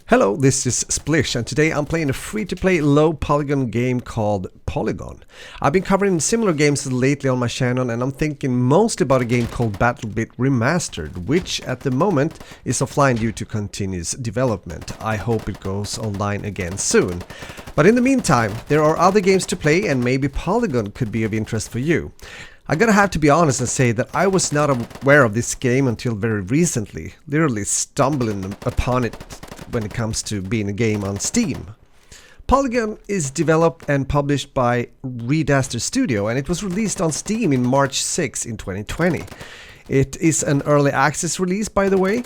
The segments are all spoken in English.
Hello, this is Splish, and today I'm playing a free-to-play low polygon game called Polygon. I've been covering similar games lately on my channel, and I'm thinking mostly about a game called BattleBit Remastered, which at the moment is offline due to continuous development. I hope it goes online again soon. But in the meantime, there are other games to play, and maybe Polygon could be of interest for you. I'm gonna have to be honest and say that I was not aware of this game until very recently, literally stumbling upon it when it comes to being a game on Steam. Polygon is developed and published by Redaster Studio, and it was released on Steam in March 6 in 2020. It is an early access release, by the way.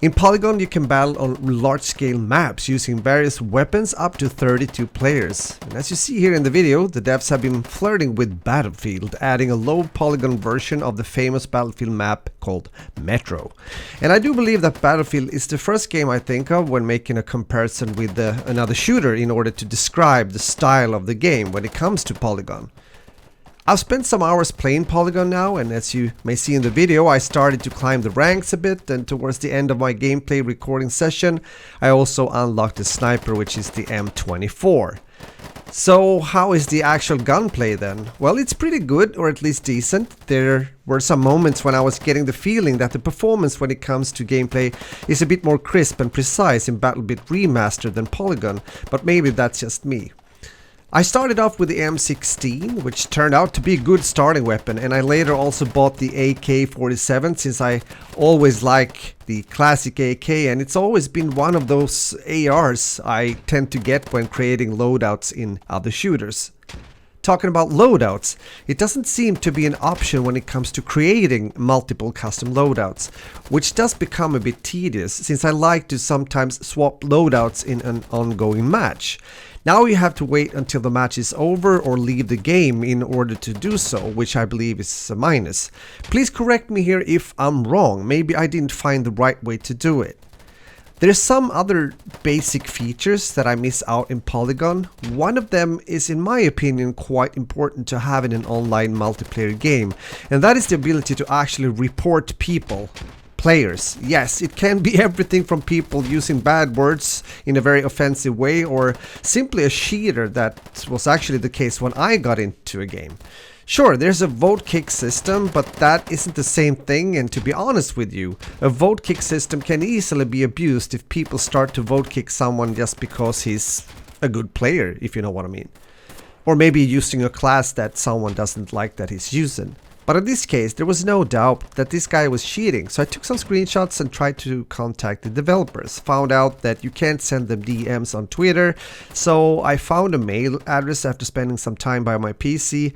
In Polygon you can battle on large-scale maps using various weapons up to 32 players. And as you see here in the video, the devs have been flirting with Battlefield, adding a low polygon version of the famous Battlefield map called Metro. And I do believe that Battlefield is the first game I think of when making a comparison with another shooter in order to describe the style of the game when it comes to Polygon. I've spent some hours playing Polygon now, and as you may see in the video, I started to climb the ranks a bit, and towards the end of my gameplay recording session, I also unlocked the sniper, which is the M24. So how is the actual gunplay then? Well, it's pretty good, or at least decent. There were some moments when I was getting the feeling that the performance when it comes to gameplay is a bit more crisp and precise in BattleBit Remastered than Polygon, but maybe that's just me. I started off with the M16, which turned out to be a good starting weapon, and I later also bought the AK-47 since I always like the classic AK, and it's always been one of those ARs I tend to get when creating loadouts in other shooters. Talking about loadouts, it doesn't seem to be an option when it comes to creating multiple custom loadouts, which does become a bit tedious since I like to sometimes swap loadouts in an ongoing match. Now you have to wait until the match is over or leave the game in order to do so, which I believe is a minus. Please correct me here if I'm wrong, maybe I didn't find the right way to do it. There's some other basic features that I miss out in Polygon. One of them is, in my opinion, quite important to have in an online multiplayer game, and that is the ability to actually report people. Players. Yes, it can be everything from people using bad words in a very offensive way, or simply a cheater. That was actually the case when I got into a game. Sure, there's a vote kick system, but that isn't the same thing, and to be honest with you, a vote kick system can easily be abused if people start to vote kick someone just because he's a good player, if you know what I mean. Or maybe using a class that someone doesn't like that he's using. But in this case, there was no doubt that this guy was cheating, so I took some screenshots and tried to contact the developers. Found out that you can't send them DMs on Twitter, so I found a mail address after spending some time by my PC,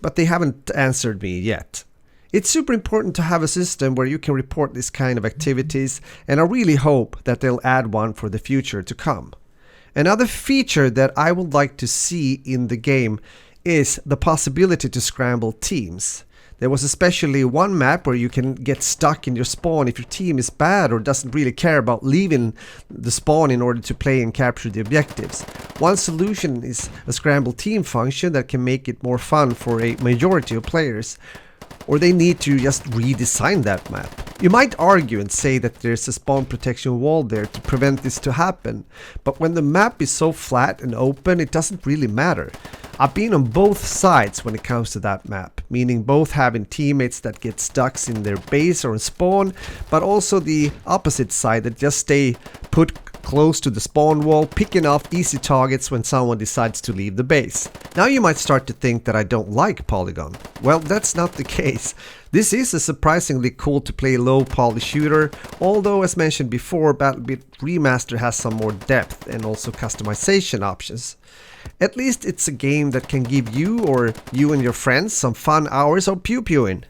but they haven't answered me yet. It's super important to have a system where you can report this kind of activities, and I really hope that they'll add one for the future to come. Another feature that I would like to see in the game is the possibility to scramble teams. There was especially one map where you can get stuck in your spawn if your team is bad or doesn't really care about leaving the spawn in order to play and capture the objectives. One solution is a scramble team function that can make it more fun for a majority of players. Or they need to just redesign that map. You might argue and say that there's a spawn protection wall there to prevent this to happen, but when the map is so flat and open, it doesn't really matter. I've been on both sides when it comes to that map, meaning both having teammates that get stuck in their base or in spawn, but also the opposite side that just stay put close to the spawn wall, picking off easy targets when someone decides to leave the base. Now you might start to think that I don't like Polygon. Well, that's not the case. This is a surprisingly cool to play low poly shooter, although as mentioned before, BattleBit Remaster has some more depth and also customization options. At least it's a game that can give you or you and your friends some fun hours of pew-pewing.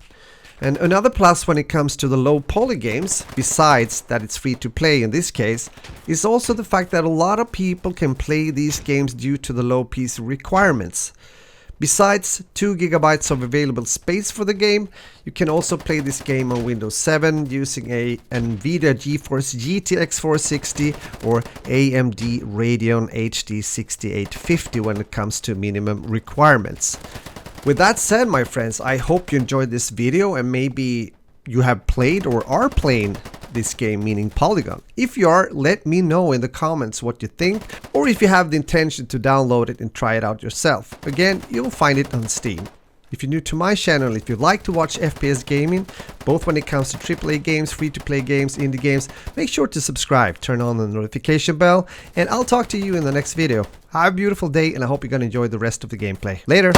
And another plus when it comes to the low poly games, besides that it's free to play in this case, is also the fact that a lot of people can play these games due to the low PC requirements. Besides 2 GB of available space for the game, you can also play this game on Windows 7 using a NVIDIA GeForce GTX 460 or AMD Radeon HD 6850 when it comes to minimum requirements. With that said, my friends, I hope you enjoyed this video and maybe you have played or are playing this game, meaning Polygon. If you are, let me know in the comments what you think, or if you have the intention to download it and try it out yourself. Again, you'll find it on Steam. If you're new to my channel, if you like to watch FPS gaming, both when it comes to AAA games, free-to-play games, indie games, make sure to subscribe, turn on the notification bell, and I'll talk to you in the next video. Have a beautiful day, and I hope you're gonna enjoy the rest of the gameplay. Later!